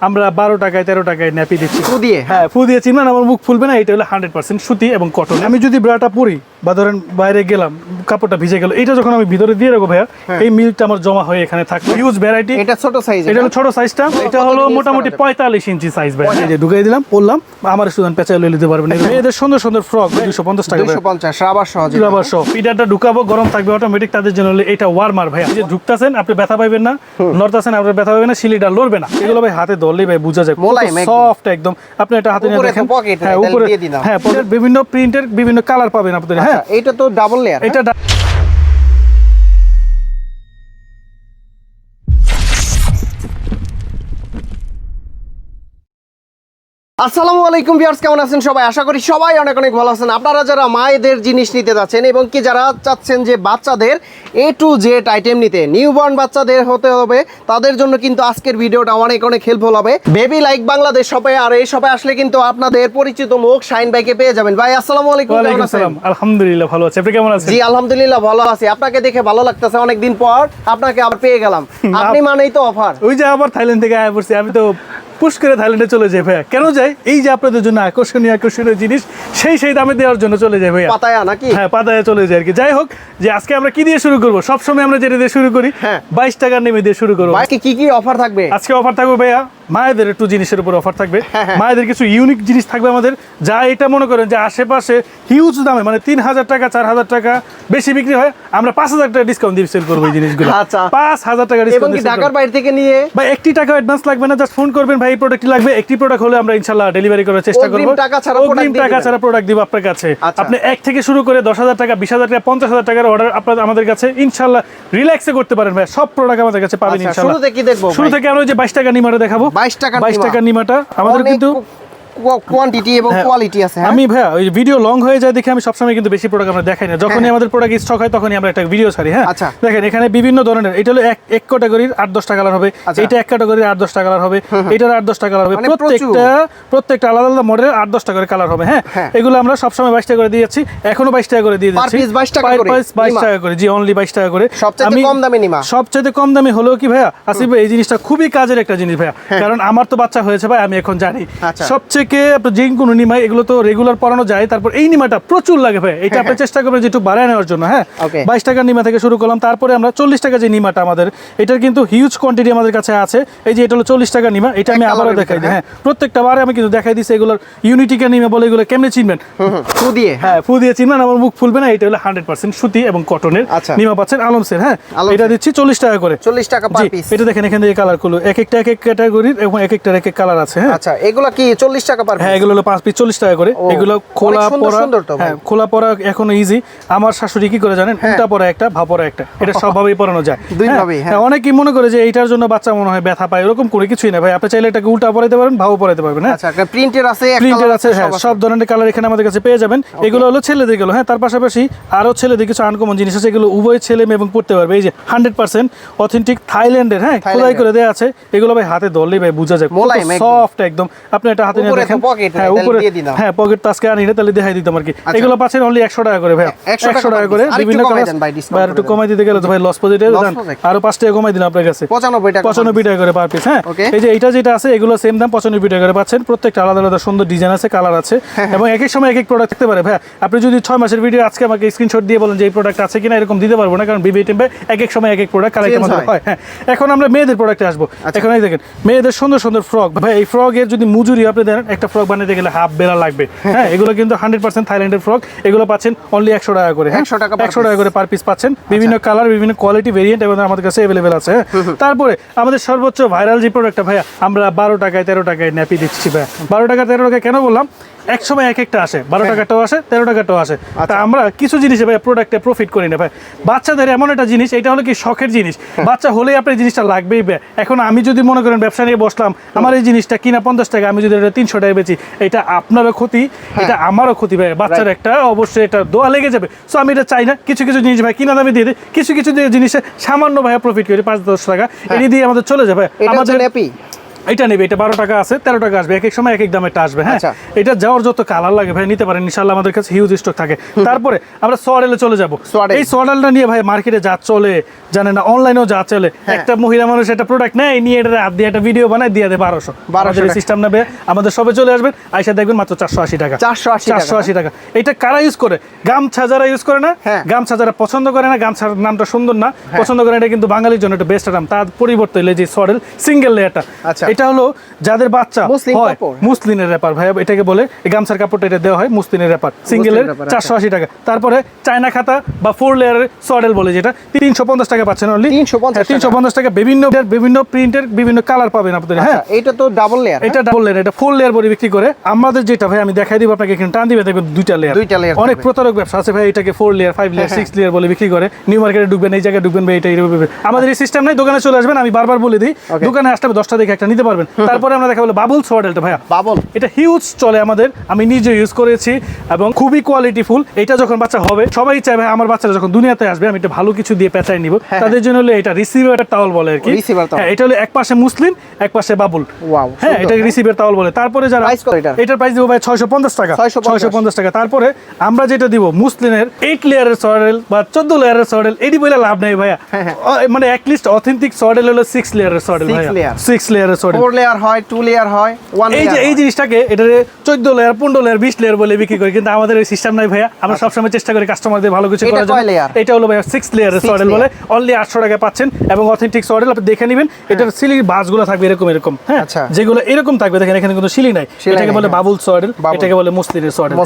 আমরা 12 টাকায় 13 টাকায় ন্যাপি দিচ্ছি ফু দিয়ে। হ্যাঁ ফু দিয়ে চিনবেন, আমার মুখ ফুলবে না। এটা হলো 100% সুতি এবং কটন। আমি যদি ব্রাটা পরি বা ধরেন বাইরে গেলাম কাপড়টা ভিজে গেল, এটা যখন আমি ভিতরে দিয়ে রাখবো ভাইয়া, এই মিল্কটা আমার জমা হয়ে এখানে থাকবে। Huge variety. এটা ছোট সাইজ, এটা হলো ছোট সাইজটা। এটা হলো মোটামুটি 45 ইঞ্চি সাইজ ভাই। এই যে ঢুকাই দিলাম, পরলাম, আমার স্টুডেন্ট পেঁচায় লয়ে নিতে পারবেন। এদের সুন্দর সুন্দর ফ্রক 250 টাকা, 250 রাবার সহ। রাবার সহ। পিটারটা ঢুকাবো, গরম থাকবে অটোমেটিক। তাদের জন্য হলো এটা ওয়ার্মার ভাইয়া। এই যে ঢুকতাছেন আপনি ব্যথা পাইবেন না, নড়তাছেন আপনি ব্যথা পাইবেন না, সিলিটা লড়বে না। এগুলো ভাই হাতে ধরলেই ভাই বোঝা যায় সফট একদম। আপনি এটা হাতে নিয়ে দেখেন, হ্যাঁ উপরে হ্যাঁ বিভিন্ন প্রিন্টের বিভিন্ন কালার পাবেন আপনি। হ্যাঁ এটা তো ডাবল লেয়ার। এটা আসসালামু আলাইকুম ভিউয়ার্স, কেমন আছেন সবাই? আশা করি সবাই অনেক অনেক ভালো আছেন। আপনারা যারা মায়েদের জিনিস নিতে যাচ্ছেন এবং কি যারা চাচ্ছেন যে বাচ্চাদের A to Z আইটেম নিতে, নিউবর্ন বাচ্চাদের হতে হবে, তাদের জন্য কিন্তু আজকের ভিডিওটা অনেক অনেক হেল্পফুল হবে। বেবি লাইক বাংলাদেশ শপে, আর এই শপে আসলে কিন্তু আপনাদের পরিচিত মুখ শাইন ভাইকে পেয়ে যাবেন। ভাই আসসালামু আলাইকুম, কেমন আছেন? আলহামদুলিল্লাহ ভালো আছি, আপনি কেমন আছেন? জি আলহামদুলিল্লাহ ভালো আছি। আপনাকে দেখে ভালো লাগতেছে, অনেকদিন পর আপনাকে আবার পেয়ে গেলাম। আপনি মানেই তো অফার। ওই যে আবার থাইল্যান্ড থেকে আয়া পড়ছি, আমি তো পুশ করে থাইল্যান্ডে চলে যাই ভাইয়া। কেন যাই? এই যে আপনাদের জন্য আকর্ষণীয় জিনিস সেই দামে দেওয়ার জন্য চলে যাই ভাইয়া। পাতায়া নাকি? হ্যাঁ পাতায়া চলে যায় আর কি। যাই হোক, যে আজকে আমরা কি দিয়ে শুরু করবো? সবসময় আমরা যেটা দিয়ে শুরু করি, 22 টাকার নেমে দিয়ে শুরু করবো। আজকে কি কি অফার থাকবে? আজকে অফার থাকবে ভাইয়া মায়েদের একটু জিনিসের উপর অফার থাকবে। মায়েদের কিছু ইউনিক জিনিস থাকবে আমাদের, যা এটা মনে করেন যে আশেপাশে হিউজ দামে, মানে 3000 টাকা 4000 টাকা বেশি বিক্রি হয়, আমরা 5000 টাকা ডিসকাউন্ট দিয়ে সেল করবো এই জিনিসগুলো। আচ্ছা 5000 টাকা এবং ডিসকাউন্ট। কি ঢাকার বাইরে থেকে নিয়ে ভাই 1 টাকা অ্যাডভান্স লাগবে না, জাস্ট ফোন করবেন ভাই এই প্রোডাক্টটি লাগবে। একটি প্রোডাক্ট হলে আমরা ইনশাআল্লাহ ডেলিভারি করার চেষ্টা করব। অগ্রিম টাকা ছাড়া প্রোডাক্ট দিব আপনার কাছে। আপনি 1 থেকে শুরু করে 10000 টাকা 20000 টাকা 50000 টাকার অর্ডার আপনারা আমাদের কাছে ইনশাআল্লাহ রিল্যাক্সে করতে পারেন ভাই। সব প্রোডাক্ট আমাদের কাছে পাবেন ইনশাআল্লাহ। শুরু থেকে দেখবো, শুরু থেকে আমরা ওই যে 22 টাকা নিমাটা দেখাবো। 22 টাকা নিমাটা আমাদের কিন্তু কোয়ান্টিটি এবং কোয়ালিটি আছে। আমি ভাইয়া ওই ভিডিও লং হয়ে যায় দেখে আমি সবসময় কিন্তু বেশি প্রোডাক্ট আমরা দেখাই না। যখনই আমাদের প্রোডাক্ট স্টক হয় তখনই আমরা একটা ভিডিও ছাড়ি। হ্যাঁ দেখেন এখানে বিভিন্ন ধরনের, এটা হলো এক ক্যাটাগরির 8-10 টাকা কালার হবে, এটা এক ক্যাটাগরির 8-10 টাকা কালার হবে, এটার 8-10 টাকা কালার হবে, প্রত্যেকটা আলাদা আলাদা মডেলের 8-10 টাকা করে কালার হবে। হ্যাঁ এগুলো আমরা সবসময় 22 টাকা করে দিয়ে যাচ্ছি, এখনো 22 টাকা করে দিয়ে যাচ্ছি। 22 টাকা করে, জি অনলি 22 টাকা করে। সবচেয়ে কম দামে নিমা, সবচেয়ে কম দামে হলো কি ভাইয়া আসিফ ভাই, এই জিনিসটা খুবই কাজের একটা জিনিস ভাইয়া, কারণ আমার তো বাচ্চা হয়েছে ভাই, আমি এখন জানি সবচেয়ে নিমা এগুলো তো রেগুলার পরানো যায়, তারপর এই নিমাটা প্রচুর লাগে ভাই। এটা আপনি চেষ্টা করবেন যে একটু বাড়ায় নেওয়ার জন্য। হ্যাঁ 22 টাকার নিমা থেকে শুরু করলাম, তারপরে আমরা 40 টাকা যে নিমাটা আমাদের, এটার কিন্তু হিউজ কোয়ান্টিটি আমাদের কাছে আছে। এই যে এটা হলো 40 টাকা নিমা, এটা আমি আবারও দেখাই দিই। হ্যাঁ প্রত্যেকটা বারে আমি কিন্তু দেখাই দিচ্ছি এগুলোর ইউনিটিকা নিমা বলে। এগুলো কেমনে চিনবেন? ফু দিয়ে। হ্যাঁ ফু দিয়ে চিনবেন, আমার মুখ ফুলবে না। এটা হলো 100% সুতি এবং কটনের নিমা পাচ্ছেন আলমসের। হ্যাঁ এটা দিচ্ছি 40 টাকা করে, 40 টাকা পার পিস। এটা দেখেন এখানে এই কালারগুলো এক একটা এক এক ক্যাটাগরির এবং এক একটার এক এক কালার আছে। হ্যাঁ আচ্ছা এগুলো কি 40 টাকা পার পিস? হ্যাঁ এগুলো হলো 5 পিস 40 টাকা করে। এগুলো খোলা পরা, হ্যাঁ খোলা পরা এখন ইজি। আমার শাশুড়ি কি করে জানেন, উল্টা পরা একটা ভাব পরা একটা, এটা সবভাবেই পরানো যায় দুই ভাবে। হ্যাঁ অনেকেই মনে করে যে এইটার জন্য বাচ্চা মনে হয় ব্যথা পায়, এরকম করে কিছুই না ভাই। আপনি চাইলে এটাকে উল্টা পরাইতে পারেন, ভাবও পরাইতে পারবেন। হ্যাঁ আচ্ছা একটা প্রিন্টের আছে, হ্যাঁ সব ধরনের কালার এখানে আমাদের কাছে পেয়ে যাবেন। এগুলো হলো ছেলেদের গেল। হ্যাঁ তার পাশাপাশি আরো ছেলেদের কিছু আনকমন জিনিস আছে, এগুলো উভয় ছেলে মেয়ে এবং পড়তে পারবে। এই যে 100% অথেন্টিক থাইল্যান্ডের, হ্যাঁ খোদাই করে দেয়া আছে। এগুলো ভাই হাতে ধরলেই ভাই বোঝা যায় সফট একদম। আপনি এটা হাতে নিয়ে দেখেন, হ্যাঁ উপরে হ্যাঁ পকেট তো আজকে আনি না, তাহলে দেখাই দিতাম আর কি। এগুলো পাচ্ছেন অনলি 100 টাকা করে ভাই, 100 টাকা করে। বিভিন্ন কালার একটু কমাই দিতে গেলে তো ভাই লস পজিটিভ দেন, আরো 5 টাকা কমাই দিলাম আপনার কাছে, 95 টাকা করে পার পিস। হ্যাঁ এই যে এটা যেটা আছে এগুলো সেম দাম 95 টাকা করে পাচ্ছেন। প্রত্যেকটা আলাদা আলাদা সুন্দর ডিজাইন আছে, কালার আছে, এবং এক এক সময় এক এক প্রোডাক্ট থাকতে পারে ভাই। আপনি যদি 6 মাসের ভিডিও আজকে আমাকে স্ক্রিনশট দিয়ে বলেন যে এই প্রোডাক্ট আছে কিনা, এরকম দিতে পারবো না, কারণ বিবি টিম ভাই এক এক সময় এক এক প্রোডাক্ট কালেক্ট আমাদের হয়। হ্যাঁ এখন আমরা মেয়েদের প্রোডাক্টে আসবো। এখন এই দেখেন মেয়েদের সুন্দর সুন্দর ফ্রক ভাই। এই ফ্রকের যদি মজুরি আপনি দেন, একটা ফ্রক বানাতে গেলে হাফ বেলা লাগবে। হ্যাঁ এগুলো কিন্তু 100% থাইল্যান্ডের ফ্রক। এগুলো পাচ্ছেন অনলি 100 টাকা করে। 100 টাকা করে পার পিস পাচ্ছেন। বিভিন্ন কালার, বিভিন্ন কোয়ালিটি, ভেরিয়েন্ট এবং আমাদের কাছে अवेलेबल আছে। তারপরে আমাদের সর্বোচ্চ ভাইরাল যে প্রোডাক্টটা ভাইয়া, আমরা 12 টাকায় 13 টাকায় ন্যাপি দিচ্ছি ভাইয়া। 12 টাকা 13 টাকা কেন বললাম? এক সময় এক একটা আসে, 12 টাকাটাও আসে, 13 টাকাটাও আসে। তা আমরা কিছু জিনিসে ভাই প্রোডাক্টে প্রফিট করি না ভাই। বাচ্চাদের এমন একটা জিনিস, এটা হলো কি শখের জিনিস, বাচ্চা হলেই আপনার জিনিসটা লাগবেই ভাই। এখন আমি যদি মনে করেন ব্যবসা নিয়ে বসলাম, আমার এই জিনিসটা কিনা 50 টাকা, আমি যদি এটা 300 টাকায় বেচি, এটা আপনারও ক্ষতি, এটা আমারও ক্ষতি ভাই। বাচ্চার একটা অবশ্যই এটা দোয়া লেগে যাবে। সো আমি এটা চাই না। কিছু কিছু জিনিস ভাই কিনা দামে দিয়ে দিই, কিছু জিনিসে সামান্য ভাই প্রফিট করি 5-10 টাকা, এটি দিয়ে আমাদের চলে যাবে। আমাদের এটা নেবে, এটা 12 টাকা আছে, 13 টাকা আসবে, এক এক সময় এক এক দামে আসবে। হ্যাঁ, আচ্ছা। এটা যাওয়ার যত কালার লাগে ভাই নিতে পারেন ইনশাআল্লাহ, আমাদের কাছে হিউজ স্টক থাকে। তারপরে আমরা সোয়াডেলে চলে যাব। সোয়াডেল। এই সোয়াডেলটা নিয়ে ভাই মার্কেটে যা চলে জানেন না, অনলাইনেও যা চলে। একটা মহিলা মানুষ একটা প্রোডাক্ট নেয়, নিয়ে এটা হাত দিয়ে একটা ভিডিও বানায় দিয়ে দেয় 1200 আমাদের টাকা। সিস্টেম নেবে, আমাদের সবে চলে আসবেন, আইসা দেখবেন মাত্র 480 টাকা। 480 টাকা। এটা কারা ইউজ করে? গামছা যারা ইউজ করে না, হ্যাঁ। গামছা যারা পছন্দ করে না, গামছার নামটা সুন্দর না পছন্দ করে, এটা কিন্তু বাঙালির জন্য একটা বেস্ট নাম। তার পরিবর্তে হলো যে সোয়াডেল সিঙ্গেল লেয়ারটা। আচ্ছা। এটা হলো যাদের বাচ্চা মুসলিম হয়, কাপড়। মুসলিনের র্যাপার ভাই এটাকে বলে, এই গামছার কাপড়টা এটা দেওয়া হয় মুসলিনের র্যাপার, সিঙ্গেলের wrapper, 480 টাকা। তারপরে চায়না খাতা বা 4 লেয়ারের সোয়াডেল বলে যেটা 350 টাকা পাচ্ছেন অনলি। 350 টাকা। বিভিন্ন প্রিন্টের বিভিন্ন কালার পাবেন আপনাদের। হ্যাঁ, এটা তো ডাবল লেয়ার। এটা ডাবল লেয়ার, এটা 4 লেয়ার বলে বিক্রি করে। আমাদের যেটা ভাই আমি দেখাই দিব আপনাকে, এখানে টান দিবে দেখবেন দুইটা লেয়ার। অনেক প্রতারক ব্যবসা আছে ভাই, এটাকে 4 লেয়ার 5 লেয়ার 6 লেয়ার বলে বিক্রি করে। নিউ মার্কেটে ঢুকবেন, এই জায়গায় ঢুকবেন ভাই, এটা এইভাবে। আমাদের এই সিস্টেম নাই, দোকানে চলে আসবেন, আমি বারবার বলে দিই, দোকানে আসলে 10টা দেখে একটা নিতে পারবেন। তারপরে আমরা দেখাবো বাবুল সোয়াডেলটা ভাইয়া। বাবল এটা হিউজ চলে আমাদের, আমি নিজে ইউজ করেছি এবং খুবই কোয়ালিটিফুল। এটা যখন বাচ্চা হবে সবাই চাইবে আমার বাচ্চারা যখন দুনিয়াতে আসবে আমি একটা ভালো কিছু দিয়ে পেঁচাই নিব, তাদের জন্য হলো এটা রিসিভার টাওয়াল বলে আর কি। হ্যাঁ, এটা হলো এক পাশে মুসলিম এক পাশে বাবুল। ওয়াও, হ্যাঁ, এটা রিসিভার টাওয়াল বলে। তারপরে যারা এটার প্রাইস দিব ভাই 650 টাকা। 650 টাকা। তারপরে আমরা যেটা দিব মুসলিমের 8 লেয়ারের সোয়াডেল বা 14 লেয়ারের সোয়াডেল, এডি বলে লাভ নাই ভাইয়া। মানে অ্যাটলিস্ট অথেন্টিক সোয়াডেল হলো 6 লেয়ারের সোয়াডেল ভাইয়া। 6 লেয়ারের সোয়াডেল। 4 লেয়ার হয়, 2 লেয়ার হয়, 1 লেয়ার। এই জিনিসটাকে এটা 14 লেয়ার 15 লেয়ার 20 লেয়ার বলে বিক্রি করি, কিন্তু আমাদের এই সিস্টেম নাই ভাইয়া। আমরা সবসময় চেষ্টা করি কাস্টমারদের ভালো কিছু করার জন্য। এটা হলো ভাইয়া 6 লেয়ারের সোয়াডেল বলে, অনলি 800 টাকা পাচ্ছেন এবং অথেন্টিক সোয়াডেল। আপনি দেখে নেবেন, এটার সিলির বাসগুলো থাকবে এরকম। হ্যাঁ, যেগুলো এরকম থাকবে দেখেন, এখানে কিন্তু সিলি নাই। এটাকে বলে বাবুল সোয়াডেল, এটাকে বলে মুসলিনের সোয়াডেল।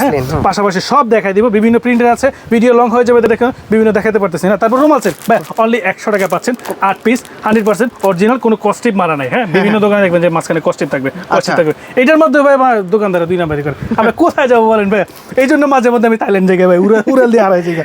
পাশাপাশি সব দেখাই দিব, বিভিন্ন প্রিন্টের আছে, ভিডিও লং হয়ে যাবে দেখেন, বিভিন্ন দেখাতে পারতেছি না। তারপর রুমাল সেট ভাই অনলি 100 টাকা পাচ্ছেন, 8 পিস 100% অরিজিনাল, কোনো কস্টিপ মারা নাই। হ্যাঁ, বিভিন্ন দোকানে দেখবেন যে মাঝখানে কস্টিপ থাকবে। এটার মধ্যে ভাই আমার দোকানদার 2 নাম্বারই করে। আমরা কোথায় যাবো বলেন ভাই? এই জন্য মাঝে মধ্যে আমি থাইল্যান্ড জায়গায় ভাই উড়াল দিয়ে হারাই জায়গা।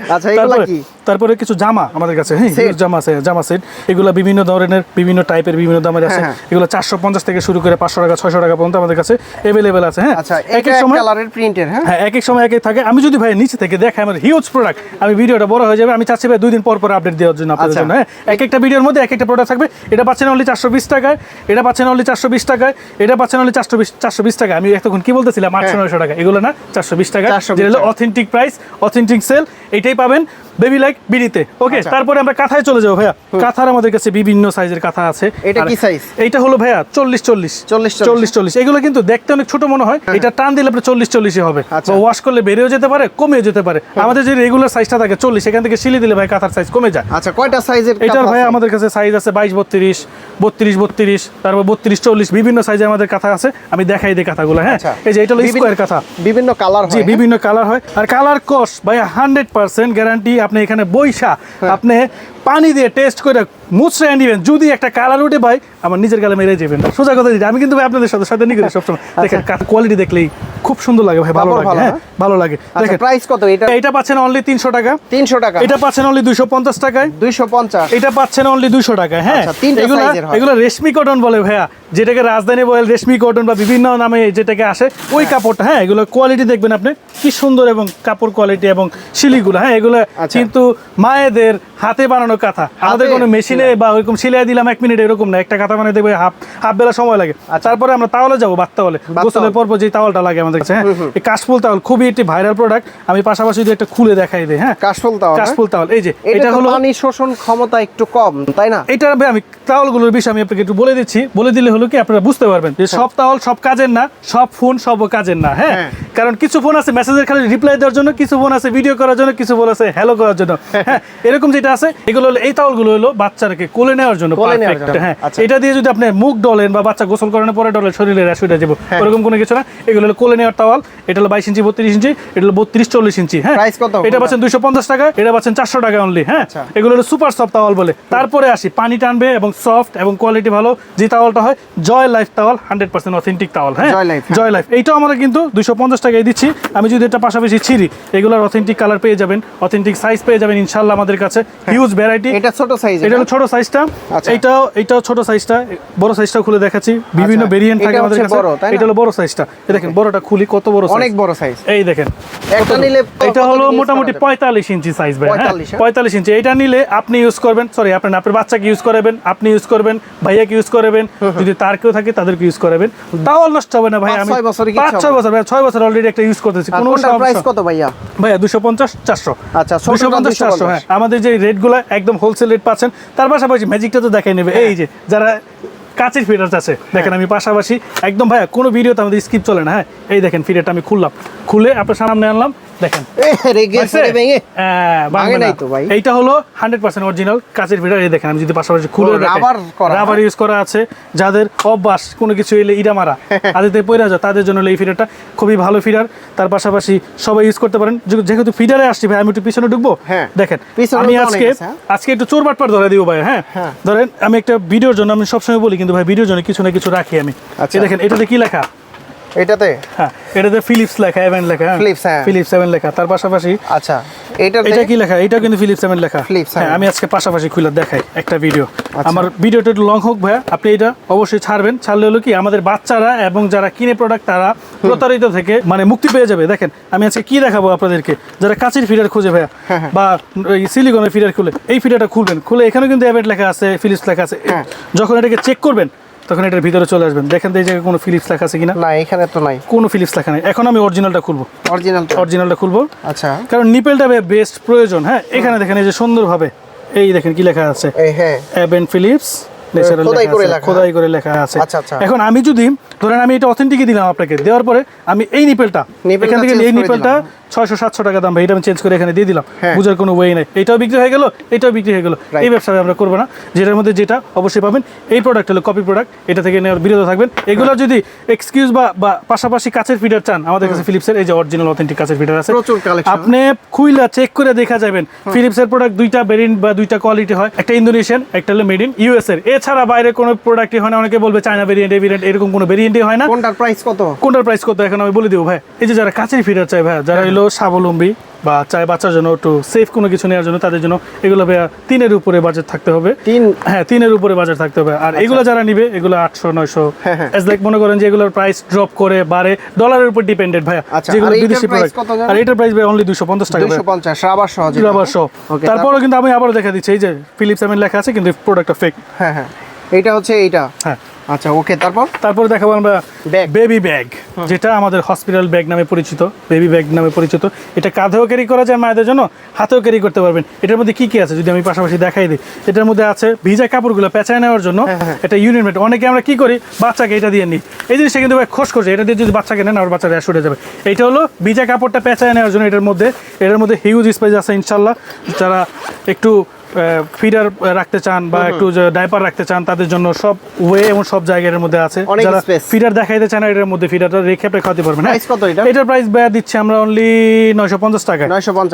তারপরে কিছু জামা আমাদের কাছে, হ্যাঁ, জামা আছে, জামা সেট। এগুলো বিভিন্ন ধরনের বিভিন্ন টাইপের বিভিন্ন দামের আছে। এগুলো 450 থেকে শুরু করে 500 টাকা 600 টাকা পর্যন্ত আমাদের কাছে अवेलेबल আছে। হ্যাঁ, এক এক সময় কালারের প্রিন্টের। হ্যাঁ, এক এক সময় এক এক থাকে। আমি যদি ভাই নিচে থেকে দেখাই আমার হিউজ প্রোডাক্ট, আমি ভিডিওটা বড় হয়ে যাবে। আমি চাচ্ছি ভাই 2 দিন পর আপডেট দেওয়ার জন্য আপনাদের জন্য। হ্যাঁ, এক একটা ভিডিওর মধ্যে এক একটা প্রোডাক্ট থাকবে। এটা পাচ্ছেন অনলি 420 টাকায়, এটা পাচ্ছেন অনলি 420 টাকায়, এটা পাচ্ছেন অনলি 420 টাকা। আমি এতক্ষণ কি বলতেছিলাম 800-900 টাকা, এগুলো না 420 টাকা, যেটা হলো অথেন্টিক প্রাইস, অথেন্টিক সেল। এটাই পাবেন বেবি লাইক বিডিতে। ওকে, তারপরে আমরা কাঁথায় চলে যাবো ভাইয়া। কাঁথার আমাদের কাছে বিভিন্ন সাইজের কাঁথা আছে। এটা কি সাইজ? এইটা হলো ভাইয়া 40-40 এগুলো কিন্তু দেখতে অনেক ছোট মনে হয়, এটা টান দিলে আপনি 40-40 হবে। ওয়াশ করলে বেড়েও যেতে পারে, কমেও যেতে পারে। আমাদের যে রেগুলার সাইজটা থাকে 40, এখান থেকে সিলি দিলে ভাই কাঁথার সাইজ কমে যায়। আচ্ছা, কয়টা সাইজের? এটার ভাই আমাদের কাছে সাইজ আছে 22-32, 32-32, তারপর 32-40, বিভিন্ন সাইজের আমাদের কাঁথা আছে। আমি দেখাই দিই কাঁথাগুলো। হ্যাঁ, এই যে এটা হলো স্কয়ার কাঁথা, বিভিন্ন কালার হয়। জি, বিভিন্ন কালার হয়। আর কালার কস্ট ভাই 100% গ্যারান্টি। আপনি এখানে বইসা আপনি পানি দিয়ে টেস্ট করে মুছড়ে নিবেন, যদি একটা কালার উঠে ভাই আমার নিজের গালে মেরে যাবেন। সোজা কথা দিই, আমি কিন্তু ভাই আপনাদের সাথে নিয়ে করি সবসময়। দেখেন কোয়ালিটি দেখলেই খুব সুন্দর লাগে ভাই, ভালো লাগে। হ্যাঁ, ভালো লাগে। দেখেন প্রাইস কত এটা? এটা পাচ্ছেন অনলি 300 টাকা। 300 টাকা। এটা পাচ্ছেন অনলি 250 টাকায়। 250। এটা পাচ্ছেন অনলি 200 টাকায়। হ্যাঁ, এগুলো রেশমি কটন বলে ভাইয়া, যেটাকে রাজধানী বলে রেশমি কটন বা বিভিন্ন নামে যেটাকে আসে, ওই কাপড়টা। হ্যাঁ, এগুলো কোয়ালিটি দেখবেন আপনি কি সুন্দর, এবং কাপড় কোয়ালিটি এবং শিলিগুলো। হ্যাঁ, এগুলো কিন্তু মায়েদের হাতে বানানো কাঁথা, আমাদের কোনো মেশিনে বা ওইরকম সিলাই দিলাম 1 মিনিট এরকম না। একটা কাঁথা মানে দেখবে হাফ বেলা সময় লাগে। তারপরে আমরা তাওয়ালে যাবো, বাত তাওয়ালে, গোসলের পর যে তাওয়ালটা লাগে আমাদের কাছে। হ্যাঁ, এই কাশফুল তাওয়াল খুবই একটি ভাইরাল প্রোডাক্ট। আমি পাশাপাশি যদি একটা খুলে দেখাই দিই। হ্যাঁ, কাশফুল তাওয়াল। এই যে এটা হলো পানি শোষণ ক্ষমতা একটু কম, তাই না? এটা আমি তাওয়ালগুলোর বিষয় আমি আপনাকে একটু বলে দিচ্ছি, বলে দিলে হলো কি আপনারা বুঝতে পারবেন যে সব তাওয়াল সব কাজের না, সব ফোন সব কাজের না। হ্যাঁ, কারণ কিছু ফোন আছে মেসেজের খালি রিপ্লাই দেওয়ার জন্য, কিছু ফোন আছে ভিডিও করার জন্য, কিছু ফোন আছে হ্যালো করার জন্য। হ্যাঁ, এরকম যেটা আছে এগুলো হলো, এই তাওয়ালগুলো হলো বাচ্চাকে কোলে নেওয়ার জন্য। হ্যাঁ, এটা দিয়ে যদি আপনি মুখ ডলেন বা বাচ্চা গোসল করানোর পরে ডলেন, শরীরে র্যাশ উঠে যাবে, ওরকম কোনো কিছু না। এগুলো হলো কোলে নেওয়ার তাওয়াল। এটা হলো 22 ইঞ্চি 32 ইঞ্চি, এটা হলো 32-40 ইঞ্চি। হ্যাঁ, এটা পাচ্ছেন 250 টাকা, এটা পাচ্ছেন 400 টাকা অনলি। হ্যাঁ, এগুলো হলো সুপার সফট তাওয়াল বলে। তারপরে আসি পানি টানবে এবং সফট এবং কোয়ালিটি ভালো যে তাওয়ালটা হয়, জয় লাইফ তাওয়াল, 100% অথেন্টিক তাওয়াল। হ্যাঁ, জয় লাইফ। এইটাও আমরা কিন্তু 250 টাকায় দিচ্ছি। আমি যদি এটা পাশাপাশি ছিঁড়ি, এগুলোর অথেন্টিক কালার পেয়ে যাবেন, অথেন্টিক সাইজ পেয়ে যাবেন ইনশাআল্লাহ আমাদের কাছে। Huge variety. এটা ছোট সাইজ, এটা হলো ছোট সাইজটা। আচ্ছা। এইটাও ছোট সাইজটা, বড় সাইজটাও খুলে দেখাচ্ছি। বিভিন্ন ভেরিয়েন্ট থাকে আমাদের কাছে। এটা হলো বড় সাইজটা, এই দেখেন বড়টা খুলি, কত বড় সাইজ, অনেক বড় সাইজ। এই দেখেন একটা নিলে এটা হলো মোটামুটি 45 ইঞ্চি সাইজ ভাই। হ্যাঁ 45 ইঞ্চি। এটা নিলে আপনি ইউজ করবেন, সরি আপনার বাচ্চাকে ইউজ করাবেন, আপনি ইউজ করবেন, ভাইয়াকে ইউজ করাবেন, যদি তার কেউ থাকে তাদেরকে ইউজ করাবেন, তাও নষ্ট হবে না ভাই। আমি 5-6 বছর 6 বছর অলরেডি একটা ইউজ করতেছি। কোনো প্রাইস কত ভাইয়া? ভাইয়া 250 400। আচ্ছা 250 400। হ্যাঁ আমাদের যে রেটগুলো একদম হোলসেল রেট পাচ্ছেন। তার পাশাপাশি ম্যাজিকটা তো দেখাই নেবে। এই যে যারা কাচের ফিডার আছে দেখেন, আমি পাশাপাশি একদম ভাইয়া কোনো ভিডিওতে আমাদের স্কিপ চলে না। হ্যাঁ এই দেখেন ফিডারটা আমি খুললাম, খুলে আপনার সামনে আনলাম, দেখেন এইটা হলো 100% অরিজিনাল কাচের ফিডার। এই দেখেন আমি যদি পাশাপাশি খুলে রাবার ইউজ করা আছে, যাদের অভ্যাস কোনো কিছু এলে ইডা মারা আদিতে পড়ে যায় তাদের জন্য এই ফিডারটা খুবই ভালো ফিডার। তার পাশাপাশি সবাই ইউজ করতে পারেন। যেহেতু ফিডারে আসছি ভাই, আমি একটু পিছনে ঢুকবো। দেখেন আমি আজকে একটু চোর বাটপার ধরে দিব ভাই। হ্যাঁ ধরেন আমি একটা ভিডিওর জন্য, আমি সবসময় বলি কিন্তু ভাই ভিডিওর জন্য কিছু না কিছু রাখি আমি। দেখেন এটাতে কি লেখা? এটাতে ফিলিপস লেখা, এভেন লেখা। ফিলিপস 7 লেখা। তার পাশাপাশি আচ্ছা এটা কি লেখা? এটাও কিন্তু ফিলিপস 7 লেখা। হ্যাঁ আমি আজকে পাশাপাশি খুলে দেখাই একটা ভিডিও। আমার ভিডিওটা একটু লং হোক ভাই, আপনি এটা অবশ্যই ছাড়বেন। ছাড়লে হলো কি আমাদের বাচ্চারা এবং যারা কিনে প্রোডাক্ট তারা প্রতারিত থেকে মানে মুক্তি পেয়ে যাবে। দেখেন আমি আজকে কি দেখাবো আপনাদেরকে, যারা কাচের ফিডার খুঁজে ভাইয়া বা সিলিকনের ফিডার খুলে, এই ফিডারটা খুলবেন, খুলে এখানে কিন্তু এভেন্ট লেখা আছে, ফিলিপস লেখা আছে। যখন এটাকে চেক করবেন তখন এটার ভিতরে চলে আসবেন, দেখেন এই জায়গায় কোনো ফিলিপস লেখা আছে কিনা। না এখানে তো নাই, কোনো ফিলিপস লেখা নাই। এখন আমি অরিজিনালটা খুলবো, অরিজিনালটা খুলবো। আচ্ছা কারণ নিপেলটা বেস্ট প্রয়োজন। হ্যাঁ এখানে দেখেন এই যে সুন্দরভাবে এই দেখেন কি লেখা আছে, এভেন ফিলিপস খোদাই করে লেখা আছে। এখন আমি যদি ধরেন আমি এটা অথেন্টিকই দিলাম আপনাকে, দেওয়ার পরে আমি এই নিপেলটা এখান থেকে এই নিপেলটা 600-700 টাকা দাম ভাই, এটা আমি চেঞ্জ করে এখানে দিয়ে দিলাম, বুঝার কোনো ওয়ে নাই। এটাও বিক্রি হয়ে গেল, এটাও বিক্রি হয়ে গেল। এই ব্যবসা আমরা করবো না। যেটার মধ্যে যেটা অবশ্যই পাবেন, এই প্রোডাক্ট হলো কপি প্রোডাক্ট, এটা থেকে নেওয়ার বিরত থাকবেন। এগুলো যদি এক্সকিউজ বা পাশাপাশি কাচের ফিডার চান, আমাদের কাছে ফিলিপসের এই যে অরিজিনাল অথেন্টিক কাচের ফিডার আছে। আপনি খুইলা চেক করে দেখা যাবেন ফিলিপসের প্রোডাক্ট দুইটা ভেরিয়েন্ট বা দুইটা কোয়ালিটি হয়, একটা ইন্দোনেশিয়ান, একটা হলো মেড ইন ইউএস এর। এছাড়া বাইরে কোনো প্রোডাক্টই হয় না। অনেকে বলবে চায়না ভেরিয়েন্ট, এই ভেরিয়েন্ট, এরকম কোনো ভেরিয়েন্টই হয় না। কোনটার প্রাইস কত এখন আমি বলে দিব ভাই। এই যে যারা কাচের ফিডার চাই ভাই, যারা হলো স্বাবলম্বী বা চায় বাচ্চার জন্য একটু সেফ কোনো কিছু নেওয়ার জন্য, তাদের জন্য এগুলো ভাইয়া 3-এর উপরে বাজেট থাকতে হবে। 3-এর উপরে বাজেট থাকতে হবে। আর এগুলো যারা নিবে এগুলো 800-900 এজ লাইক মনে করেন যে এগুলোর প্রাইস ড্রপ করে বাড়ে, ডলারের উপর ডিপেন্ডেড ভাইয়া, যেগুলো বিদেশি প্রোডাক্ট। আর এটার প্রাইস ভাই অনলি 250 টাকা, 250 রাবার সহ। তারপরেও কিন্তু আমি আবারও দেখা দিচ্ছি এই যে ফিলিপস 7 লেখা আছে কিন্তু প্রোডাক্টটা ফেক। হ্যাঁ এটা হচ্ছে এইটা। হ্যাঁ আচ্ছা ওকে। তারপর দেখাবো আমরা বেবি ব্যাগ, যেটা আমাদের হসপিটাল ব্যাগ নামে পরিচিত, বেবি ব্যাগ নামে পরিচিত। এটা কাঁধেও ক্যারি করা যায় মায়েদের জন্য, হাতেও ক্যারি করতে পারবেন। এটার মধ্যে কি কি আছে যদি আমি পাশাপাশি দেখাই দিই। এটার মধ্যে আছে ভিজা কাপড়গুলো পেঁচায় নেওয়ার জন্য এটা ইউনিট মেট। অনেকে আমরা কি করি, বাচ্চাকে এটা দিয়ে নিই, এই জিনিসটা কিন্তু ভাই খসখসে, এটা দিয়ে যদি বাচ্চাকে নেন আর বাচ্চা র্যাশ উঠে যাবে। এইটা হলো ভিজা কাপড়টা পেঁচায় নেওয়ার জন্য। এটার মধ্যে হিউজ স্পেস আছে ইনশাল্লাহ। যারা একটু ফিডার রাখতে চান বা একটু ডাইপার রাখতে চান তাদের জন্য সব ওয়ে এবং সব জায়গার মধ্যে আছে। যারা ফিডার দেখাইতে চান এটার মধ্যে ফিডারটা রেখে আপনি খাওয়াতে পারবেন। এটার প্রাইস ব্যয় দিচ্ছি আমরা অনলি 950 টাকা।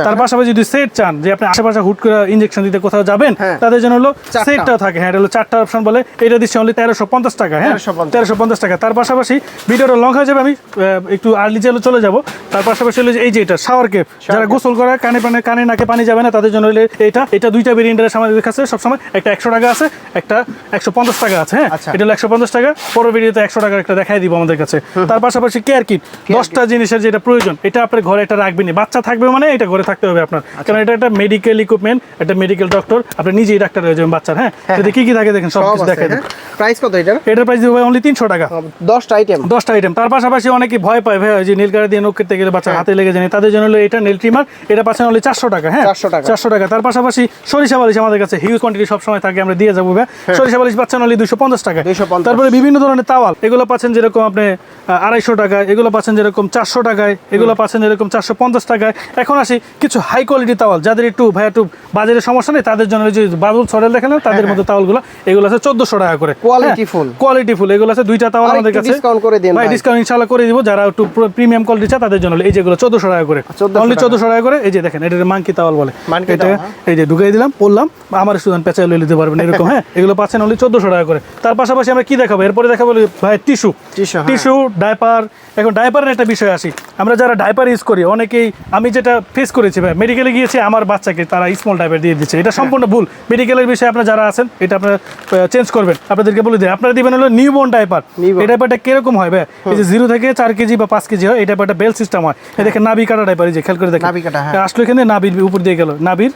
তার পাশাপাশি যদি সেট চান, যে আপনি আশেপাশে হুট করে ইনজেকশন দিতে কোথাও যাবেন, তাদের জন্য হলো সেটটাও থাকে। হ্যাঁ এটা হলো 4টা অপশন বলে, এটা দিচ্ছি অনলি 1350 টাকা। হ্যাঁ 1350 টাকা। তার পাশাপাশি ভিডিওটা লং হয়ে যাবে, আমি একটু আর্লি চলে যাব। তার পাশাপাশি হলো এই যে এটা শাওয়ার কেপ, যারা গোসল করে কানে নাকে পানি যাবে না তাদের জন্য হলে এটা দুইটা ভেরিয়েন্টের আমাদের কাছে সবসময়, একটা 100 টাকা আছে, একটা 150 টাকা আছে। হ্যাঁ এটা হলো 150 টাকা। পরের ভিডিওতে 100 টাকার একটা দেখাই দিব আমাদের কাছে। তার পাশাপাশি কেয়ার কিট, 10টা জিনিসের যেটা প্রয়োজন, এটা আপনার ঘরে এটা রাখবেন। বাচ্চা থাকবে মানে এটা ঘরে থাকতে হবে আপনার, কারণ এটা একটা মেডিকেল ইকুইপমেন্ট, একটা মেডিকেল ডক্টর, আপনি নিজেই ডাক্তার হয়ে যাবেন বাচ্চার। হ্যাঁ এতে কি কি থাকে দেখেন, সব কিছু দেখাই দেন। প্রাইস কত এটার প্রাইস দিব অনলি 300 টাকা, 10টা আইটেম। তার পাশাপাশি অনেকে ভয় পায় ভাই, যে নীল কাটা দিয়ে নখ কেটে গেলে বাচ্চা হাতে লেগে যায়, তাদের জন্য হলো এটা নেল ট্রিমার, এটা পাচ্ছেন অনলি 400 টাকা। হ্যাঁ 400 টাকা। তার পাশাপাশি সরিষা বালিশ আমাদের কাছে হিউজ কোয়ান্টিটি সব সময় থাকে, আমরা দিয়ে যাবো। সরিষা বালিশ পাচ্ছেন অনলি 250 টাকা। তারপরে বিভিন্ন ধরনের তাওয়াল, এগুলো পাচ্ছেন যেরকম আপনি 250 টাকায়, এগুলো পাচ্ছেন যেরকম 400 টাকায়, এগুলো পাচ্ছেন যেরকম 450 টাকায়। এখন আসি কিছু হাই কোয়ালিটি তাওয়াল, যাদের একটু বাজারের সমস্যা নেই তাদের জন্য, যে বাবুল সরেল দেখেন তাদের মধ্যে তাওয়ালগুলো, এগুলো আছে 1400 টাকা করে, কোয়ালিটি ফুল। এগুলো আছে 2টা তাওয়াল আমাদের কাছে, ভাই ডিসকাউন্ট ইনশাআল্লাহ করে দিব। যারা একটু প্রিমিয়াম কোয়ালিটি চায় তাদের জন্য এই যেগুলো 1400 টাকা করে, অনলি 1400 টাকা করে। এই যে দেখেন এটা মাঙ্কি তাওয়াল বলে, এটা এই যে ঢুকাই দিলাম, বললাম আমার স্টুডেন্ট পেঁচা লয়ে নিতে পারবেন এরকম। হ্যাঁ, এগুলো পাচ্ছেন অনলি 1400 টাকা করে। তার পাশাপাশি আমরা কি দেখাবো এরপরে দেখাবো ভাই টিস্যু ডাইপার। এখন ডাইপারের একটা বিষয় আসি, আমরা যারা ডাইপার ইউজ করি অনেকেই, আমি যেটা ফেস করেছি ভাই, মেডিকেলে গিয়েছি আমার বাচ্চাকে তারা স্মল ডাইপার দিয়ে দিচ্ছে, এটা সম্পূর্ণ ভুল। মেডিকেলের বিষয়ে আপনারা যারা আছেন এটা আপনারা চেঞ্জ করবেন, আপনাদেরকে বলে দিই আপনারা দিবেন হলো নিউবর্ন ডাইপার। এই ডাইপারটা কিরকম হয় ভাই, এই যে 0 থেকে 4 কেজি বা 5 কেজি হয়, এই ডাইপারটা বেল সিস্টেম হয়। এই দেখেন নাভি কাটা ডাইপার, এই যে খেয়াল করে দেখেন আসলে এখানে নাভির উপর দিয়ে গেল, নাভির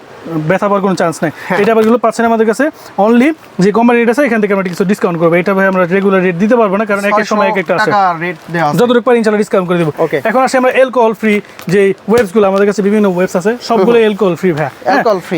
ব্যথা পাওয়ার কোনো চান্স নাই। এই ডাইপারগুলো পাচ্ছেন আমাদের কাছে অনলি যে কোম্পানি রেট আছে এখান থেকে আমরা কিছু ডিসকাউন্ট করবো। এটা ভাই আমরা রেগুলার রেট দিতে পারবো না, কারণ এক এক সময় এক একটা আছে, যতটুকু পারি ইনশাআল্লাহ ডিসকাউন্ট করে দিব। এখন আসি আমরা অ্যালকোহল ফ্রি যে ওয়েবসগুলো, আমাদের কাছে বিভিন্ন ওয়েবস আছে, সবগুলো অ্যালকোহল ফ্রি ভাই।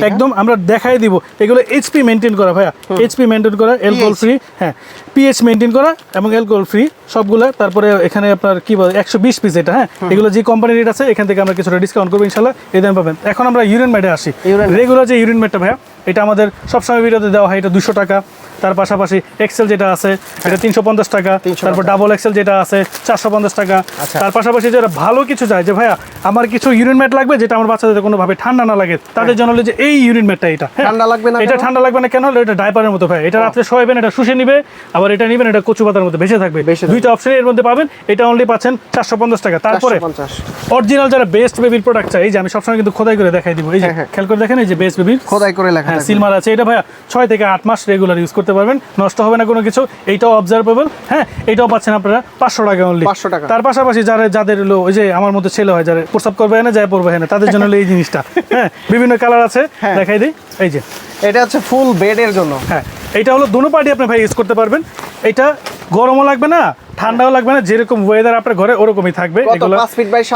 একদম আমরা দেখাই দিব, এগুলো এইচপি মেনটেন করা ভাইয়া, এইচপি মেনটেন করা, অ্যালকোহল ফ্রি, হ্যাঁ পিএইচ মেনটেন করা এবং অ্যালকোহল ফ্রি সবগুলো। তারপরে এখানে আপনার কি বলে 120 পিস এটা, হ্যাঁ এগুলো যে কোম্পানি রেট আছে এখান থেকে আমরা কিছুটা ডিসকাউন্ট করবো ইনশাআল্লাহ, এই দাম পাবেন। এখন আমরা ইউরিন ম্যাটে আসি, রেগুলার যে ইউরিন ম্যাটটা ভাইয়া এটা আমাদের সবসময় ভিডিওতে দেওয়া হয়, এটা 200 টাকা। তার পাশাপাশি এক্সেল যেটা আছে এটা 350 টাকা, তারপর ডাবল এক্সেল যেটা আছে 450 টাকা। তার পাশাপাশি যারা ভালো কিছু চায় যে ভাইয়া আমার কিছু ইউরিন ম্যাট লাগবে যেটা আমার বাচ্চাদের কোনোভাবে ঠান্ডা না লাগে, তাদের জন্য যে এই ইউরিন ম্যাটটা, এটা ঠান্ডা লাগবে না, এটা ঠান্ডা লাগবে না কেন, এটা ডাইপারের মতো ভাই, এটা রাত্রে শোয়াবেন, এটা শুষে নিবে, আবার এটা নিবেন, এটা কচু পাতার মধ্যে ভেসে থাকবে। দুইটা অপশন এর মধ্যে পাবেন, এটা অনলি পাচ্ছেন 450 টাকা। তারপরে অরিজিনাল যারা বেস্ট বেবির প্রোডাক্ট চাই, এই যে আমি সবসময় কিন্তু খোদাই করে দেখাই দিব, এই যে খেয়াল করে দেখেন, এই যে বেস্ট বেবির খোদাই করে লেখা সিলমার আছে, এটা ভাইয়া 6 থেকে 8 মাস রেগুলার ইউজ করতে পারবেন, নষ্ট হবে না কোনো কিছু, এইটাও অবজারভেবল। হ্যাঁ, এইটাও পাচ্ছেন আপনারা 500 টাকা অনলি। তার পাশাপাশি যাদের হলো ওই যে আমার মতো ছেলে হয়, যারা প্রস্রাব করবে না যায় পড়বে না, তাদের জন্য এই জিনিসটা, হ্যাঁ বিভিন্ন কালার আছে, দেখাই দিই। এই যে এটা হচ্ছে ফুল বেডের জন্য, হ্যাঁ এটা হলো দুনো পার্টি আপনি ভাই ইউজ করতে পারবেন। এটা গরমও লাগবে না, ঠান্ডাও লাগবে না, যেরকম ওয়েদার আপনার ঘরে ওরকমই থাকবে।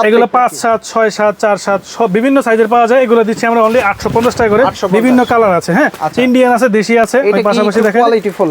এগুলো 5, 7, 6, 7, 4, 7 সব বিভিন্ন সাইজের পাওয়া যায়। এগুলো দিচ্ছি আমরা অনলি 850 টাকা করে, বিভিন্ন কালার আছে, হ্যাঁ ইন্ডিয়ান আছে, দেশি আছে। ওই পাশাপাশি দেখেন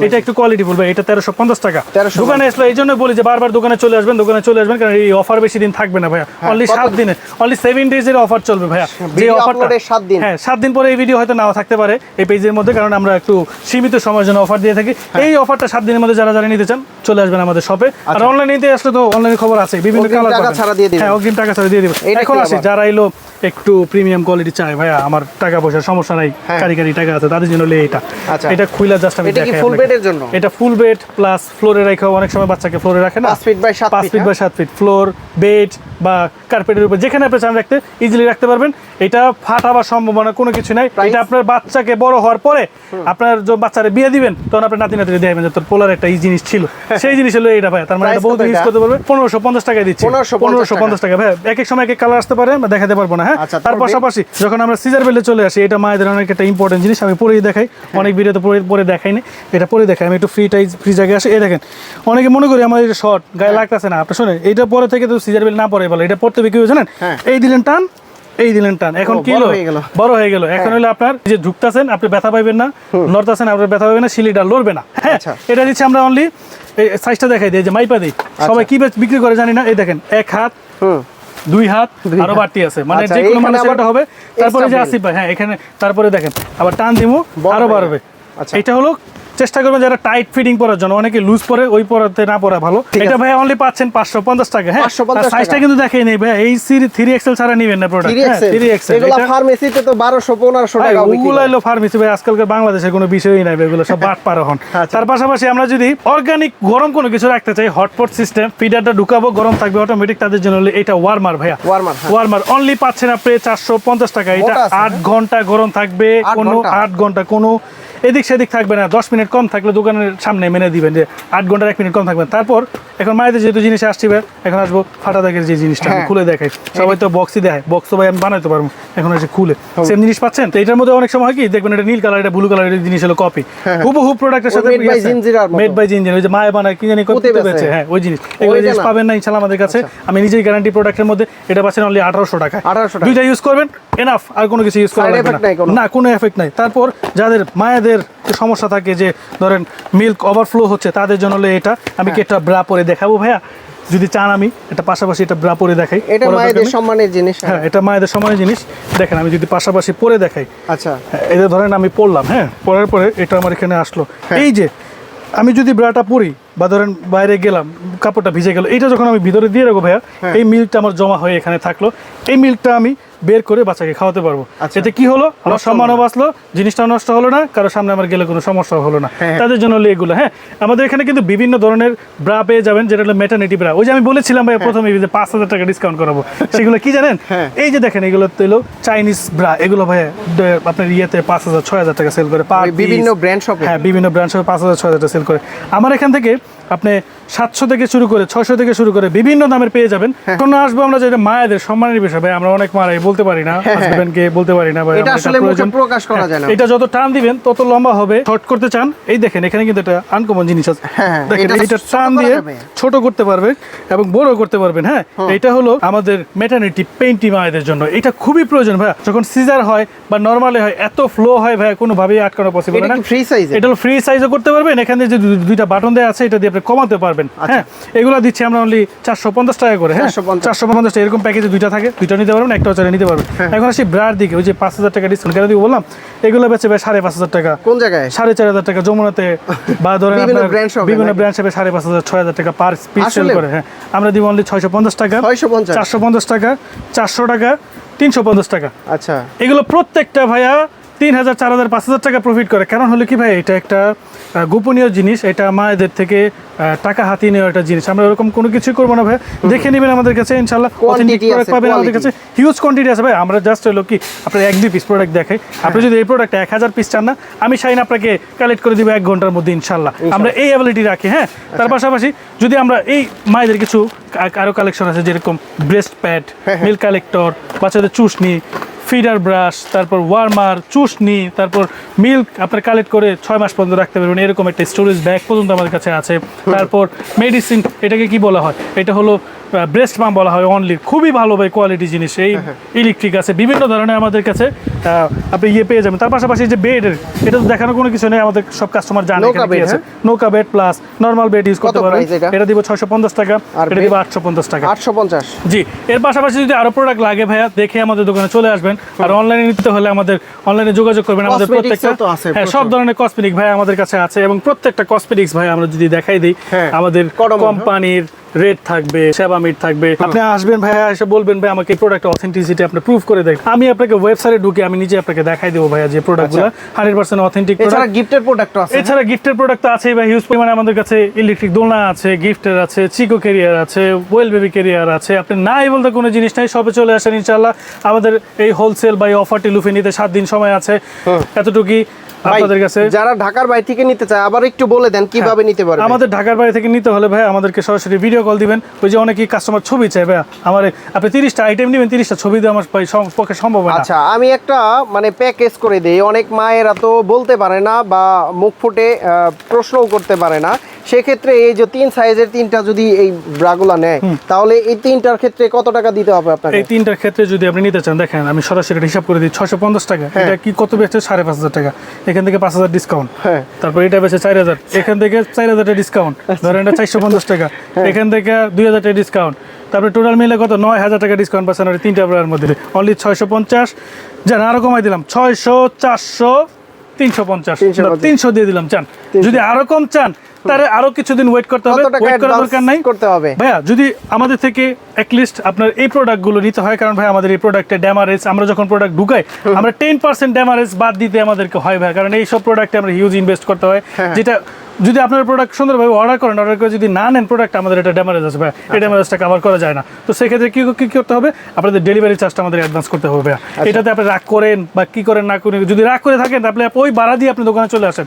এটা একটু কোয়ালিটি ফুল ভাই, এটা 1350 টাকা। দোকানে আসলে এই জন্য বলি যে বারবার দোকানে চলে আসবেন, কারণ এই অফার বেশি দিন থাকবে না ভাইয়া, অনলি 7 দিনে, অনলি 7 days এর অফার চলবে ভাইয়া। যে অফারটা 7 দিন, হ্যাঁ 7 দিন পরে এই ভিডিও হয়তো নাও থাকতে পারে এই পেজের মধ্যে, কারণ আমরা একটু সীমিত সময়ের জন্য অফার দিয়ে থাকি। এই অফারটা 7 দিনের মধ্যে যারা নিতে চান চলে আসবেন আমাদের শপে। আর অনলাইনে নিতে আসলে তো অনলাইনে খবর আছে, বিভিন্ন কালার টাকা ছাড়া দিয়ে দিবেন, হ্যাঁ অগ্রিম টাকা ছাড়া দিয়ে দিবেন। এখন আসি যারা এলো একটু প্রিমিয়াম কোয়ালিটি চায়, ভাইয়া আমার টাকা পয়সার সমস্যা নাই, কারি টাকা আছে, তাদের জন্য এটা খুইলা জাস্ট আমি দেখাই। ফুল বেডের জন্য, এটা ফুল বেড প্লাস ফ্লোরে রাখা, অনেক সময় বাচ্চাকে ফ্লোরে রাখে না, 5 feet by 7 feet floor bed বা কার্পেটের উপর যেখানে আপনি চান রাখতে ইজিলি রাখতে পারবেন। এটা ফাটাবার সম্ভাবনা কোনো কিছু নাই। এটা আপনার বাচ্চাকে বড় হওয়ার পরে আপনার যে বাচ্চারে বিয়ে দিবেন তখন আপনার নাতি নাতিকে দেবেন যে তোর পোলার একটা এই জিনিস ছিল, সেই জিনিস হলো এটা ভাই। তার মানে এটা বহুত ইউজ করতে পারবে। 1550 টাকায় দিচ্ছি, 1550 টাকা ভাই। এক এক সময় এক এক কালার আসতে পারে, দেখাতে পারবো না, হ্যাঁ। তার পাশাপাশি যখন আমরা সিজার বেল্টে চলে আসি, এটা মায়েদের অনেক একটা ইম্পর্টেন্ট জিনিস, আমি পরেই দেখাই, অনেক ভিডিওতে পরে দেখাই না, এটা পরে দেখাই। আমি একটু ফ্রি জায়গায় আসি, এই দেখেন অনেকে মনে করি আমার এটা শর্ট গায়ে লাগতেছে না, আপনি শোনেন এইটা পরে থেকে তো সিজার বেল্ট না পরে ভালো, এটা পড়তে কি জানেন, এই দিলেন টান, এই দিলেন টান, এখন কি হলো বড় হয়ে গেল। এখন হলো আপনার যে ঢুকতেছেন আপনি ব্যথা পাইবেন না, নড়তেছেন আপনার ব্যথা পাইবেন না, সিলিটা লড়বে না, হ্যাঁ। এটা দিচ্ছি আমরা অনলি, এই সাইজটা দেখাই দিই, যে মাইপা দিই, সবাই কি বিক্রি করে জানি না, এই দেখেন 1 হাত 2 হাত আরো বাড়তি আছে, মানে যে কোনো মানুষ এটা হবে। তারপরে যে আসিফ ভাই, হ্যাঁ এখানে তারপরে দেখেন আবার টান দিমু আরো বাড়বে। এটা হলো চেষ্টা করবেন যারা টাইট ফিটিং পরার জন্য, অনেকে লুজ পরে, ওই পরাতে না পরা ভালো। এটা ভাই অনলি পাচ্ছেন 550 টাকা, হ্যাঁ সাইজটা কিন্তু দেখাই নেই ভাই, এই 3XL ছাড়া নিবেন না প্রোডাক্ট, 3XL এগুলো ফার্মেসিতে তো 1200-1500 টাকা বিক্রি, ওগুলো হলো ফার্মেসি ভাই, আজকালকার বাংলাদেশের কোনো বিষয়ই নাই ভাই, এগুলো সব বাট পার হন। তার পাশাপাশি আমরা যদি অর্গানিক গরম কোনো কিছু রাখতে চাই, হটপট সিস্টেম, ফিডারটা ঢুকাবো গরম থাকবে অটোমেটিক, তাদের জন্য এটা ওয়ার্মার ভাইয়া, ওয়ার্মার অনলি পাচ্ছেন আপনি 450 টাকা। এটা 8 ঘন্টা গরম থাকবে, কোনো 8 ঘন্টা কোনো এদিক সেদিক থাকবে না, 10 মিনিট কম থাকলে দোকানের সামনে মেনে দিবেন যে 8 ঘন্টার 1 মিনিট কম থাকবে। তারপর এখন মায়েদের যেহেতু জিনিস আসছে, এখন আসবো ফাটা দাগের যে জিনিসটা খুলে দেখাই, সবাই তো বক্সই দেখায়, বক্স তো ভাই আমি বানাইতে পারবো, এখন এসে খুলে সেম জিনিস পাচ্ছেন। তো এটার মধ্যে অনেক সময় হয় কি দেখবেন এটা নীল কালার, এটা ব্লু কালারের জিনিস হলো কপি, হুবহু প্রোডাক্টের সাথে মেড বাই জিঞ্জির, ওই যে মায়ে বানায় কি জানি করতে পেয়েছে, হ্যাঁ ওই জিনিস, এগুলো জিনিস পাবেন না ইনশাআল্লাহ আমাদের কাছে। আমি নিজেই গ্যারান্টি প্রোডাক্টের মধ্যে এটা পাচ্ছেন অনলি 1800 টাকা, দুইটা ইউজ করবেন এনাফ, আর কোনো কিছু ইউজ করা লাগবে না, কোনো এফেক্ট নাই। তারপর যাদের মায়েদের সমস্যা থাকে যে ধরেন মিল্ক ওভারফ্লো হচ্ছে, তাদের জন্য এটা আমি কি একটা ব্রা পরে দেখাবো ভাইয়া, যদি চান আমি এটা পাশাপাশি এটা ব্রা পরে দেখাই, এটা মায়েদের সম্মানের জিনিস, হ্যাঁ এটা মায়েদের সম্মানের জিনিস। দেখেন আমি যদি পাশাপাশি পরে দেখাই, আচ্ছা এটা ধরেন আমি পরলাম, হ্যাঁ পরার পরে এটা আমার এখানে আসলো, এই যে আমি যদি ব্রাটা পরি বা ধরেন বাইরে গেলাম কাপড়টা ভিজে গেল, এইটা যখন আমি ভিতরে দিয়ে রাখবো ভাইয়া, এই মিল্কটা আমার জমা হয়ে এখানে থাকলো, এই মিল্কটা আমি বের করে বাচ্চাকে খাওয়াতে পারবো। আচ্ছা। এতে কি হলো, আমার সম্মানও বাঁচলো, জিনিসটা নষ্ট হলো না, কারো সামনে আমার গেলে কোনো সমস্যা হলো না। তাদের জন্য হলো এগুলো। হ্যাঁ, আমাদের এখানে কিন্তু বিভিন্ন ধরনের ব্রা পেয়ে যাবেন, যেটা হলো মেটার্নিটি ব্রা। ওই যে আমি বলেছিলাম ভাই প্রথমে যে 5,000 টাকা ডিসকাউন্ট করাবো, সেগুলো কি জানেন? এই যে দেখেন, এগুলো হলো চাইনিজ ব্রা। এগুলো ভাই আপনার ইয়েতে 5,000 6,000 টাকা সেল করে পার বিভিন্ন ব্র্যান্ড শপে। হ্যাঁ, বিভিন্ন ব্র্যান্ড শপে 5,000 6,000 টাকা সেল করে। আমার এখান থেকে আপনি 700 থেকে শুরু করে 600 থেকে শুরু করে বিভিন্ন দামের পেয়ে যাবেন। এখন আসবো আমরা যেটা মায়েদের সম্মানের বিষয় ভাই, আমরা অনেক মারাই বলতে পারি না, হাজবেন্ডকে বলতে পারি না ভাই, এটা আসলে মুখে প্রকাশ করা যায় না। এটা যত টান দিবেন তত লম্বা হবে। শর্ট করতে চান, এই দেখেন এখানে কিন্তু একটা আনকমন জিনিস আছে। দেখেন এটা টান দিয়ে ছোট করতে পারবে এবং বড় করতে পারবেন। হ্যাঁ, এটা হলো আমাদের মেটার্নিটি পেইন্টি মায়েদের জন্য। এটা খুবই প্রয়োজন ভাই, যখন সিজার হয় বা নরমালি হয়, এত ফ্লো হয় ভাই, কোনোভাবেই আটকানো পসিবল না। ফ্রি সাইজ, এটা হলো ফ্রি সাইজও করতে পারবেন। এখানে যে দুইটা বাটন দেওয়া আছে, এটা দিয়ে আপনি কমাতে পারবেন। হ্যাঁ, এগুলো দিচ্ছি আমরা অনলি 450 টাকা করে। হ্যাঁ, 450 টাকা। এরকম প্যাকেজে দুইটা থাকে, দুইটা নিতে পারবেন, একটা চাইলে নিতে পারবেন। এখন আসি ব্রার দিকে। ওই যে 5,000 টাকা ডিসকাউন্ট কেন দিব বললাম, এগুলো বেচে ভাই 5,500 টাকা। কোন জায়গায়? 4,500 টাকা যমুনাতে, বা ধরেন বিভিন্ন ব্র্যান্ড শপে 5,500 6,000 টাকা পার পিস সেল করে। হ্যাঁ, আমরা দিব অনলি 650 টাকা, 450 টাকা, 400 টাকা, 350 টাকা। আচ্ছা, এগুলো প্রত্যেকটা ভাইয়া 3,000 4,000 5,000 টাকা প্রফিট করে। কারণ হলো কি ভাই, এটা একটা গোপনীয় জিনিস, এটা মায়েদের থেকে টাকা হাতিয়ে নেওয়া একটা জিনিস। আমরা এরকম কোনো কিছুই করবো না ভাই, দেখে নেবেন আমাদের কাছে, ইনশাল্লাহ অথেন্টিক প্রোডাক্ট পাবেন আমাদের কাছে। হিউজ কোয়ান্টিটি আছে ভাই। আমরা জাস্ট হলো কি আপনার 1-2 পিস প্রোডাক্ট দেখাই। আপনি যদি এই প্রোডাক্ট 1,000 পিস চান না, আমি শাইন আপনাকে কালেক্ট করে দিব 1 ঘন্টার মধ্যে ইনশাল্লাহ। আমরা এই অ্যাবিলিটি রাখি। হ্যাঁ, তার পাশাপাশি যদি আমরা এই মায়েদের কিছু আরো কালেকশন আছে, যেরকম ব্রেস্ট প্যাড, মিল্ক কালেক্টর, বাচ্চাদের চুষনি, ফিডার ব্রাশ, তারপর ওয়ার্মার, চুষনি, তারপর মিল্ক আপনার কালেক্ট করে 6 মাস পর্যন্ত রাখতে পারবেন। এরকম একটা স্টোরেজ ব্যাগ পর্যন্ত আমাদের কাছে আছে। তারপর মেডিসিন, এটাকে কি বলা হয়, এটা হলো ব্রেস্ট পাম্প বলা হয় অনলি। খুবই ভালো ভাই কোয়ালিটি জিনিস। এই ইলেকট্রিক আছে, বিভিন্ন ধরনের আমাদের কাছে আপনি পেয়ে যাবেন। তার পাশাপাশি যে বেডের, এটা তো দেখানোর কোনো কিছু নেই, আমাদের সব কাস্টমার জানে এখানে কি আছে। নৌকা bed plus normal bed use করতে পারবেন। এটা দিব 650 টাকা, এটা দিব 850 টাকা। 850। জি, এর পাশাপাশি যদি আরো প্রোডাক্ট লাগে ভাইয়া, দেখে আমাদের দোকানে চলে আসবেন। আর অনলাইনে নিতে হলে আমাদের অনলাইনে যোগাযোগ করবেন। আমাদের প্রত্যেকটা হ্যাঁ, সব ধরনের কসমেটিক ভাই আমাদের কাছে আছে, এবং প্রত্যেকটা কসমেটিক্স ভাই আমরা যদি দেখাই দিই, আমাদের কোম্পানির রেট থাকবে, সেবামিট থাকবে। আপনি আসবেন ভাইয়া, এসে বলবেন ভাই আমাকে এই প্রোডাক্টের অথেন্টিসিটি আপনি প্রুফ করে দেন। আমি আপনাকে ওয়েবসাইটে ঢুকে আমি নিজে আপনাকে দেখাই দেবো ভাইয়া যে প্রোডাক্টগুলো 100% অথেন্টিক। এছাড়া গিফটের প্রোডাক্ট আছে। এছাড়া গিফটের প্রোডাক্ট তো আছেই ভাই, হিউজ পরিমাণে আমাদের কাছে ইলেকট্রিক দোলনা আছে, গিফটের আছে, চিকো ক্যারিয়ার আছে, ওয়েল বেবি ক্যারিয়ার আছে। আপনি নাই বলতে কোনো জিনিস নাই, সবে চলে আসেন ইনশাআল্লাহ। আমাদের এই হোলসেল বা অফারটি লুফে নিতে 7 দিন সময় আছে। এতটুকুই আপনাদের কাছে। যারা ঢাকার বাইরে থেকে নিতে চায়, আবার একটু বলে দেন কিভাবে নিতে পারবে। আমাদের ঢাকার বাইরে থেকে নিতে হলে ভাই আমাদেরকে সরাসরি ভিডিও কল দিবেন। ওই যে অনেকেই কাস্টমার ছবি চাই ভাই, আমার আপনি 30টা আইটেম নেবেন, 30টা ছবি দিয়ে আমার পক্ষে সম্ভব না। আচ্ছা, আমি একটা মানে প্যাকেজ করে দেই। অনেক মায়েরা তো বলতে পারে না বা মুখ ফুটে প্রশ্নও করতে পারে না। সেক্ষেত্রে এই যে 3 সাইজের 3টা যদি এই ব্রাগুলা নেয়, তাহলে এই 3টার ক্ষেত্রে কত টাকা দিতে হবে আপনাকে? এই 3টার ক্ষেত্রে যদি আপনি নিতে চান, দেখেন আমি সরাসরি হিসাব করে দিই। 650 টাকা, এটা কি কত বেচে? 5,500 টাকা। এখান থেকে 5,000 ডিসকাউন্ট। তারপর এটা বেচে 4,000, এখান থেকে 4,000 টাকা ডিসকাউন্ট, ধরেন এটা 450 টাকা, এখান থেকে 2,000 টাকা ডিসকাউন্ট। তারপরে টোটাল মিলে কত? 9,000 টাকা ডিসকাউন্ট পাচ্ছেন আর 3টা ব্রার মধ্যে অনলি 650। জান আরো কমাই দিলাম, 600, 400, 350, 300 দিয়ে দিলাম। চান যদি আরো কম চান, তাহলে আরো কিছুদিন ওয়েট করতে হবে। ওয়েট করার দরকার নাই, করতে হবে ভাইয়া। যদি আমাদের থেকে অ্যাটলিস্ট আপনার এই প্রোডাক্টগুলো নিতে হয়, কারণ ভাই আমাদের এই প্রোডাক্টে ড্যামারেজ, আমরা যখন প্রোডাক্ট ঢুকাই আমরা 10% ড্যামারেজ বাদ দিতে আমাদেরকে হয় ভাই, কারণ এই সব প্রোডাক্টে আমরা হিউজ ইনভেস্ট করতে হয়। যেটা যদি আপনার প্রোডাক্ট সুন্দরভাবে অর্ডার করে যদি না নেন প্রোডাক্ট, আমাদের এটা ড্যামারেজ আছে ভাই, এই ড্যামারেজটা কভার করা যায় না। তো সেক্ষেত্রে কি করতে হবে? আপনাদের ডেলিভারি চার্জটা আমাদের অ্যাডভান্স করতে হবে। এটাতে আপনি রাগ করেন বা কি করেন না করেন, যদি রাগ করে থাকেন তাহলে ওই ভাড়া দিয়ে আপনি দোকানে চলে আসেন।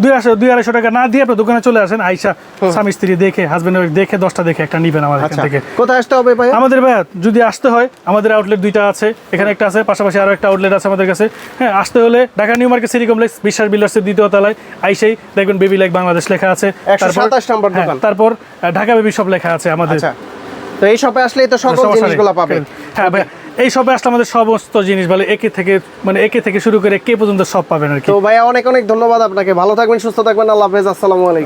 200-250 টাকা না দিয়ে আপনি দোকানে চলে আসেন। আইসা স্বামী স্ত্রী দেখে, হাজবেন্ড দেখে, 10টা দেখে একটা নিবেন আমাদের এখান থেকে। কোথায় আসতে হবে ভাই? আমাদের ভাই যদি আসতে হয়, আমাদের আউটলেট 2টা আছে, এখানে একটা আছে, পাশাপাশি আরো একটা আউটলেট আছে আমাদের কাছে। হ্যাঁ, আসতে হলে Dhaka new market city complex বিশ্বাস বিল্ডার্সের 2য় তলায় আইসেই দেখবেন বেবি লাইক বাংলাদেশ লেখা আছে। 127 নম্বর দোকান। তারপর ঢাকা বেবি শপ লেখা আছে আমাদের। তো এই শপে আসলেই তো সকল জিনিসগুলো পাবেন। হ্যাঁ ভাই, এই শপে আসলে আমাদের সমস্ত জিনিস ভালো, একে থেকে শুরু করে কে পর্যন্ত সব পাবেন আর কি। তো ভাইয়া অনেক অনেক ধন্যবাদ আপনাকে। ভালো থাকবেন, সুস্থ থাকবেন। আল্লাহ হাফেজ। আসসালামু আলাইকুম।